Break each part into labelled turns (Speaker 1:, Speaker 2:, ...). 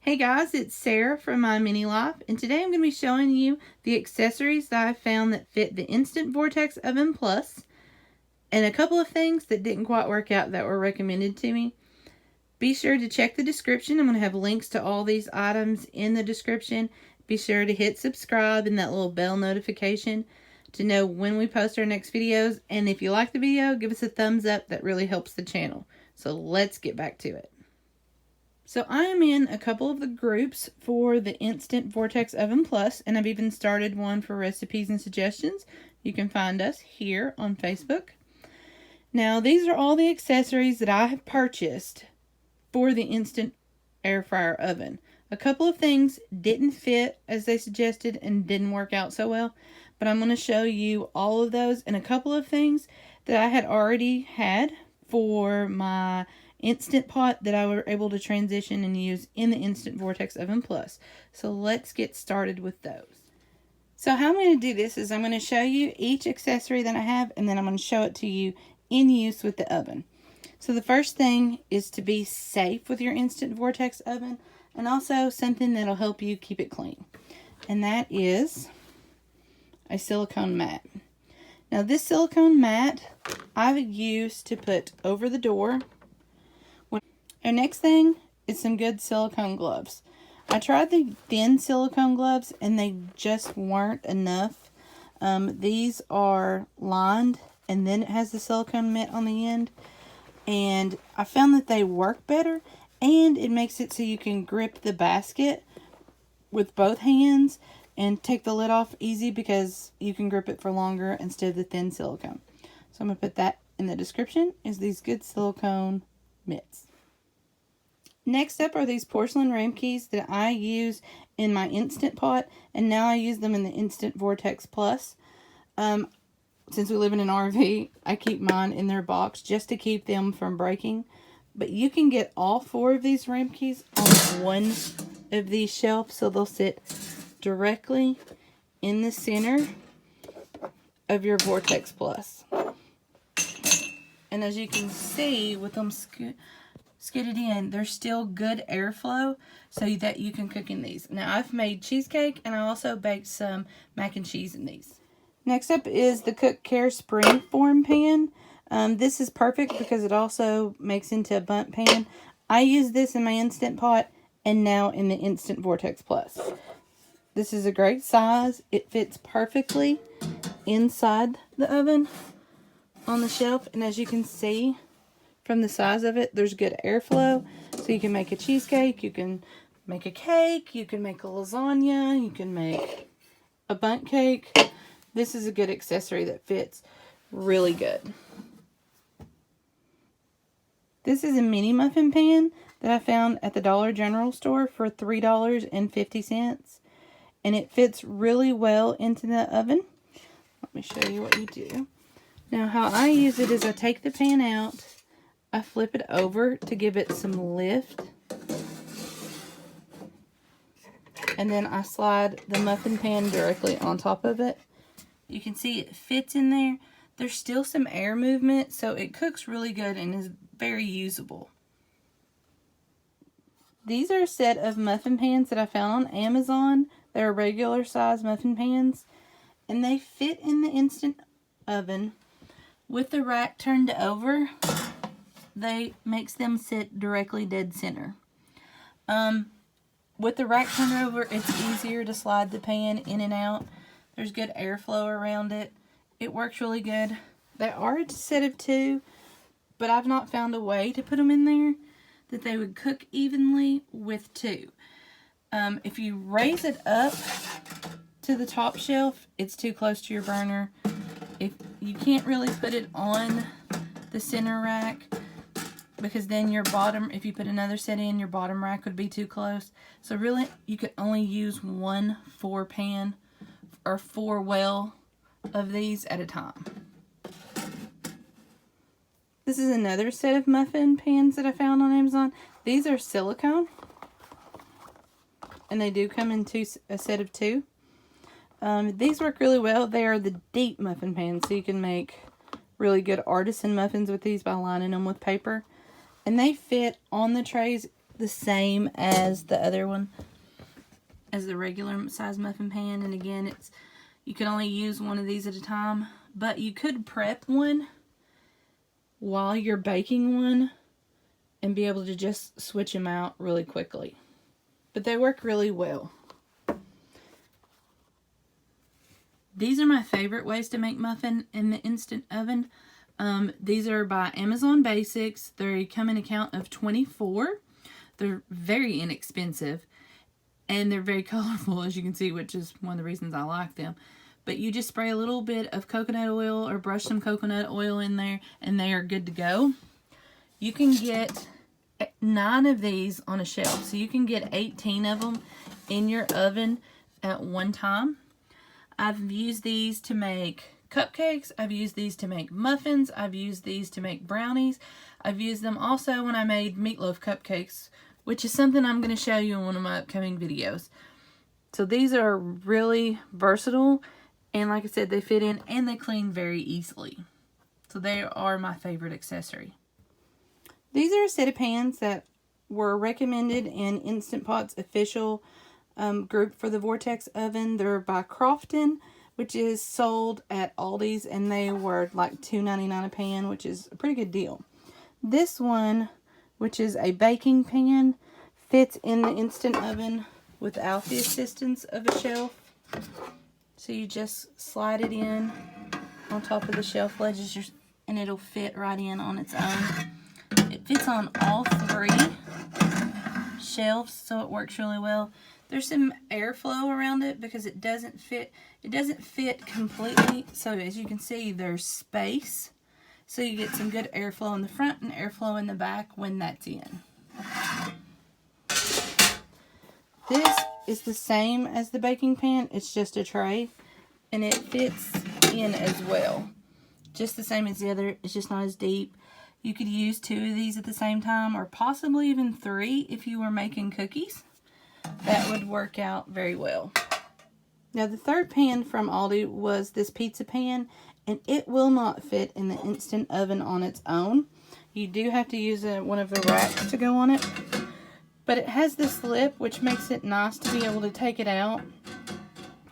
Speaker 1: Hey guys, it's Sarah from My Mini Life, and today I'm going to be showing you the accessories that I found that fit the Instant Vortex Oven Plus, and a couple of things that didn't quite work out that were recommended to me. Be sure to check the description. I'm going to have links to all these items in the description. Be sure to hit subscribe and that little bell notification to know when we post our next videos, and if you like the video, give us a thumbs up. That really helps the channel. So let's get back to it. So I am in a couple of the groups for the Instant Vortex Oven Plus, and I've even started one for recipes and suggestions. You can find us here on Facebook. Now, these are all the accessories that I have purchased for the Instant Air Fryer Oven. A couple of things didn't fit as they suggested and didn't work out so well, but I'm going to show you all of those and a couple of things that I had already had for my Instant Pot that I were able to transition and use in the Instant Vortex Oven Plus. So let's get started with those. So how I'm going to do this is I'm going to show you each accessory that I have, and then I'm going to show it to you in use with the oven. So the first thing is to be safe with your Instant Vortex oven, and also something that'll help you keep it clean. And that is a silicone mat. Now this silicone mat I've used to put over the door. Our next thing is some good silicone gloves. I tried the thin silicone gloves and they just weren't enough. These are lined and then it has the silicone mitt on the end. And I found that they work better, and it makes it so you can grip the basket with both hands and take the lid off easy because you can grip it for longer instead of the thin silicone. So I'm going to put that in the description, is these good silicone mitts. Next up are these Porcelain Ramekins that I use in my Instant Pot, and now I use them in the Instant Vortex Plus. Since we live in an RV, I keep mine in their box just to keep them from breaking. But you can get all four of these Ramekins on one of these shelves, so they'll sit directly in the center of your Vortex Plus. And as you can see with them skidded in, there's still good airflow so that you can cook in these. Now I've made cheesecake and I also baked some mac and cheese in these. Next up is the Cookares springform pan. This is perfect because it also makes into a bundt pan. I use this in my Instant Pot and now in the Instant Vortex Plus. This is a great size. It fits perfectly inside the oven on the shelf, and as you can see from the size of it, there's good airflow, so you can make a cheesecake, you can make a cake, you can make a lasagna, you can make a bundt cake. This is a good accessory that fits really good. This is a mini muffin pan that I found at the Dollar General store for $3.50, and it fits really well into the oven. Let me show you what you do. Now how I use it is I take the pan out, I flip it over to give it some lift, and then I slide the muffin pan directly on top of it. You can see it fits in there. There's still some air movement, so it cooks really good and is very usable. These are a set of muffin pans that I found on Amazon. They're regular size muffin pans, and they fit in the Instant Oven. With the rack turned over, they makes them sit directly dead center. With the rack turned over, it's easier to slide the pan in and out. There's good airflow around it. It works really good. They are a set of two, but I've not found a way to put them in there that they would cook evenly with two. If you raise it up to the top shelf, it's too close to your burner. If you can't really put it on the center rack, because then your bottom, if you put another set in, your bottom rack would be too close. So really, you could only use one 4-pan or 4 well of these at a time. This is another set of muffin pans that I found on Amazon. These are silicone, and they do come in a set of 2. These work really well. They are the deep muffin pans, so you can make really good artisan muffins with these by lining them with paper. And they fit on the trays the same as the other one, as the regular size muffin pan. And again, you can only use one of these at a time, but you could prep one while you're baking one and be able to just switch them out really quickly. But they work really well. These are my favorite ways to make muffin in the Instant Oven. These are by Amazon Basics. They come in a count of 24. They're very inexpensive. And they're very colorful, as you can see, which is one of the reasons I like them. But you just spray a little bit of coconut oil or brush some coconut oil in there, and they are good to go. You can get 9 of these on a shelf. So you can get 18 of them in your oven at one time. I've used these to make cupcakes. I've used these to make muffins. I've used these to make brownies. I've used them also when I made meatloaf cupcakes, which is something I'm going to show you in one of my upcoming videos. So these are really versatile, and like I said, they fit in and they clean very easily. So they are my favorite accessory. These are a set of pans that were recommended in Instant Pot's official group for the Vortex oven. They're by Crofton, which is sold at Aldi's, and they were like $2.99 a pan, which is a pretty good deal. This one, which is a baking pan, fits in the Instant Oven without the assistance of a shelf. So you just slide it in on top of the shelf ledges, and it'll fit right in on its own. It fits on all 3 shelves, so it works really well. There's some airflow around it because it doesn't fit completely. So as you can see, there's space. So you get some good airflow in the front and airflow in the back when that's in. This is the same as the baking pan. It's just a tray, and it fits in as well. Just the same as the other. It's just not as deep. You could use 2 of these at the same time, or possibly even 3 if you were making cookies. That would work out very well. Now the third pan from Aldi was this pizza pan, and it will not fit in the Instant Oven on its own. You do have to use one of the racks to go on it. But it has this lip, which makes it nice to be able to take it out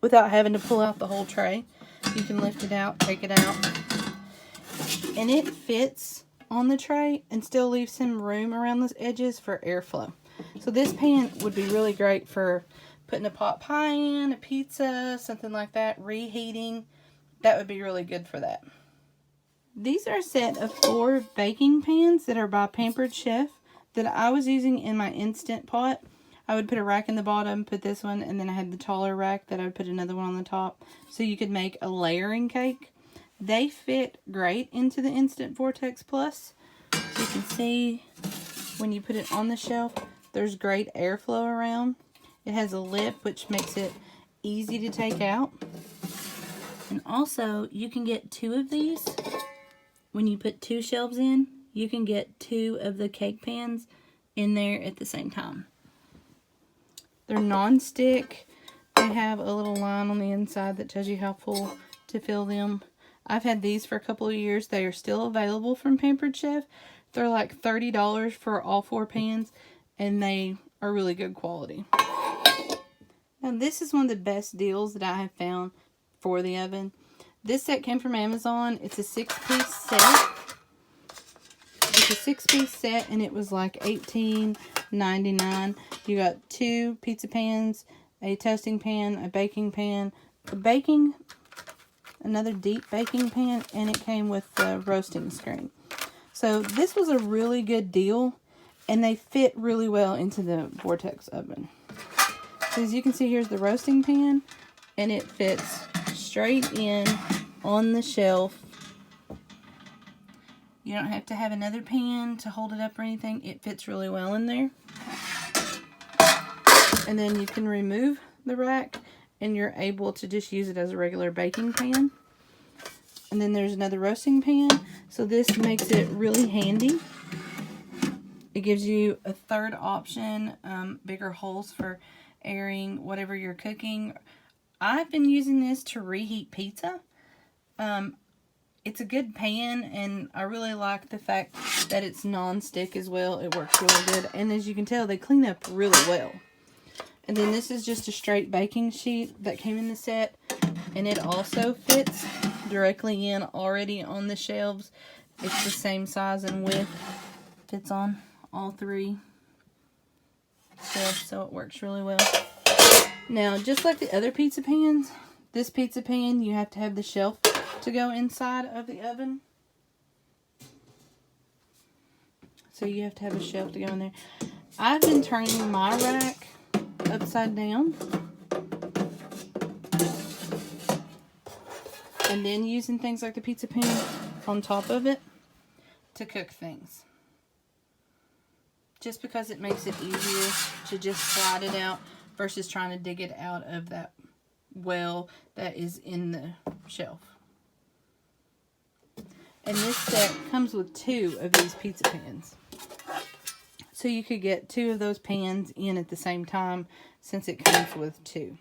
Speaker 1: without having to pull out the whole tray. You can lift it out, take it out. And it fits on the tray and still leaves some room around the edges for airflow. So this pan would be really great for putting a pot pie in, a pizza, something like that, reheating. That would be really good for that. These are a set of 4 baking pans that are by Pampered Chef that I was using in my Instant Pot. I would put a rack in the bottom, put this one, and then I had the taller rack that I would put another one on the top. So you could make a layering cake. They fit great into the Instant Vortex Plus. So you can see when you put it on the shelf, there's great airflow around. It has a lip, which makes it easy to take out. And also, you can get 2 of these. When you put 2 shelves in, you can get 2 of the cake pans in there at the same time. They're non-stick. They have a little line on the inside that tells you how full to fill them. I've had these for a couple of years. They are still available from Pampered Chef. They're like $30 for all 4 pans, and they are really good quality. Now this is one of the best deals that I have found for the oven. This set came from Amazon. It's a 6-piece set. It's a 6-piece set, and it was like $18.99. You got 2 pizza pans, a toasting pan, a baking pan, another deep baking pan, and it came with the roasting screen. So this was a really good deal, and they fit really well into the Vortex oven. So as you can see, here's the roasting pan, and it fits straight in on the shelf. You don't have to have another pan to hold it up or anything. It fits really well in there. And then you can remove the rack, and you're able to just use it as a regular baking pan. And then there's another roasting pan. So this makes it really handy. It gives you a third option, bigger holes for airing whatever you're cooking. I've been using this to reheat pizza. it's a good pan, and I really like the fact that it's non-stick as well. It works really good, and as you can tell, they clean up really well. And then this is just a straight baking sheet that came in the set, and it also fits directly in already on the shelves. It's the same size and width. Fits on all 3 shelves, so it works really well. Now, just like the other pizza pans, this pizza pan, you have to have the shelf to go inside of the oven. So you have to have a shelf to go in there. I've been turning my rack upside down and then using things like the pizza pan on top of it to cook things. Just because it makes it easier to just slide it out versus trying to dig it out of that well that is in the shelf. And this set comes with 2 of these pizza pans. So you could get 2 of those pans in at the same time since it comes with 2.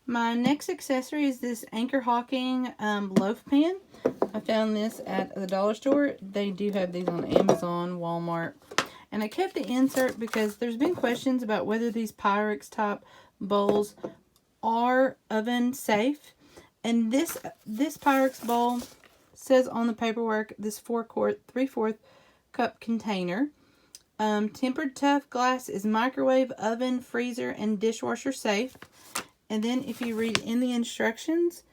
Speaker 1: My next accessory is this Anchor Hocking loaf pan. I found this at the dollar store. They do have these on Amazon, Walmart. And I kept the insert because there's been questions about whether these Pyrex type bowls are oven safe. And this Pyrex bowl says on the paperwork, this 4-quart, 3/4 cup container. Tempered tough glass is microwave, oven, freezer, and dishwasher safe. And then if you read in the instructions,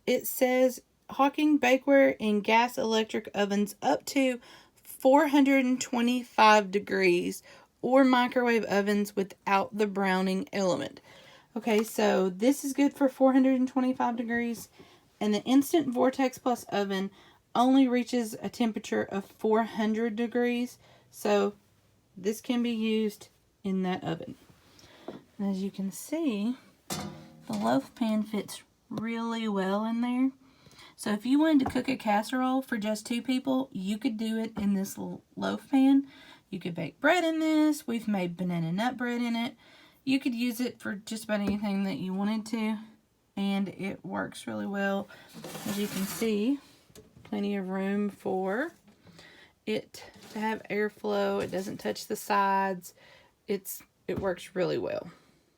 Speaker 1: it says Hocking bakeware in gas electric ovens up to 425 degrees or microwave ovens without the browning element. Okay, so this is good for 425 degrees, and the Instant Vortex Plus oven only reaches a temperature of 400 degrees. So this can be used in that oven. And as you can see, the loaf pan fits really well in there. So if you wanted to cook a casserole for just 2 people, you could do it in this loaf pan. You could bake bread in this. We've made banana nut bread in it. You could use it for just about anything that you wanted to, and it works really well. As you can see, plenty of room for it to have airflow. It doesn't touch the sides. It works really well.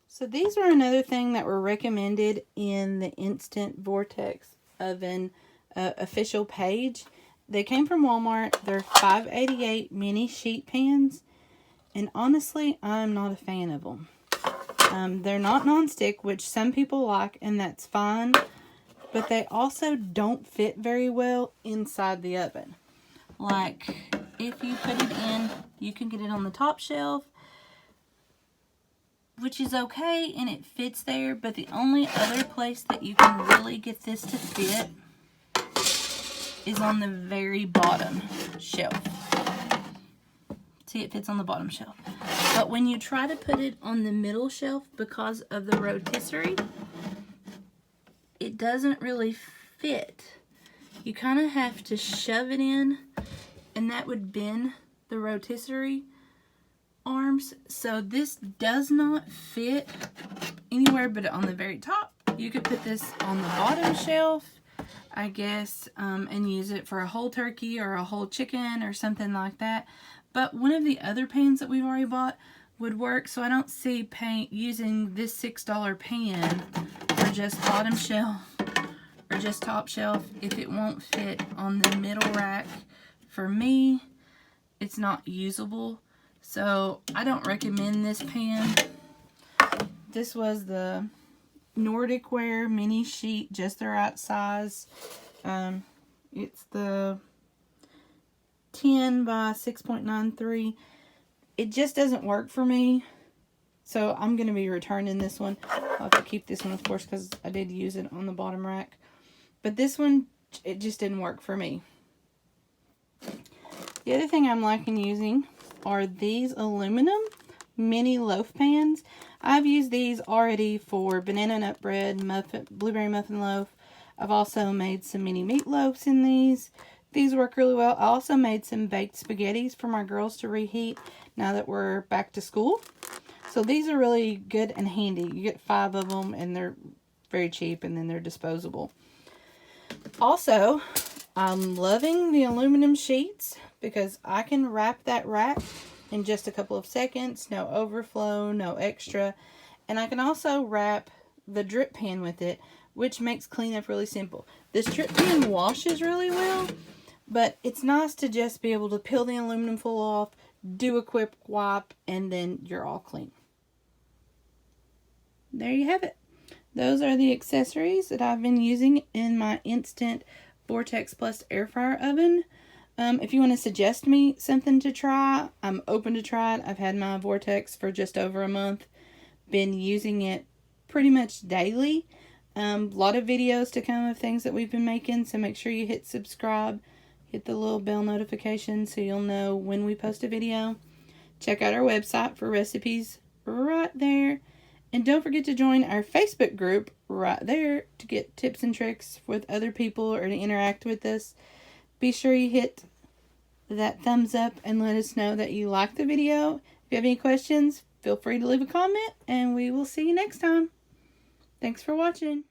Speaker 1: So these were another thing that were recommended in the Instant Vortex oven official page. They came from Walmart. They're $5.88 mini sheet pans, and honestly, I'm not a fan of them. They're not nonstick, which some people like, and that's fine, but they also don't fit very well inside the oven. Like, if you put it in, you can get it on the top shelf, which is okay, and it fits there, but the only other place that you can really get this to fit is on the very bottom shelf. See, it fits on the bottom shelf. But when you try to put it on the middle shelf, because of the rotisserie, it doesn't really fit. You kind of have to shove it in, and that would bend the rotisserie arms. So this does not fit anywhere but on the very top. You could put this on the bottom shelf, I guess, and use it for a whole turkey or a whole chicken or something like that. But one of the other pans that we've already bought would work, so I don't see using this $6 pan for just bottom shelf or just top shelf if it won't fit on the middle rack. For me, it's not usable, so I don't recommend this pan. This was the Nordic Ware mini sheet, just the right size. It's the 10 by 6.93. It just doesn't work for me, so I'm going to be returning this one. I'll have to keep this one, of course, because I did use it on the bottom rack. But this one, it just didn't work for me. The other thing I'm liking using are these aluminum mini loaf pans. I've used these already for banana nut bread, blueberry muffin loaf. I've also made some mini meatloaves in these. These work really well. I also made some baked spaghettis for my girls to reheat now that we're back to school. So these are really good and handy. You get 5 of them, and they're very cheap, and then they're disposable. Also, I'm loving the aluminum sheets because I can wrap that rack in just a couple of seconds. No overflow, no extra. And I can also wrap the drip pan with it, which makes cleanup really simple. This drip pan washes really well, but it's nice to just be able to peel the aluminum foil off, do a quick wipe, and then you're all clean. There you have it. Those are the accessories that I've been using in my Instant Vortex Plus air fryer oven. If you want to suggest me something to try, I'm open to try it. I've had my Vortex for just over a month. Been using it pretty much daily. A lot of videos to come of things that we've been making, so make sure you hit subscribe. Hit the little bell notification so you'll know when we post a video. Check out our website for recipes right there. And don't forget to join our Facebook group right there to get tips and tricks with other people or to interact with us. Be sure you hit that thumbs up and let us know that you like the video. If you have any questions, feel free to leave a comment and we will see you next time. Thanks for watching.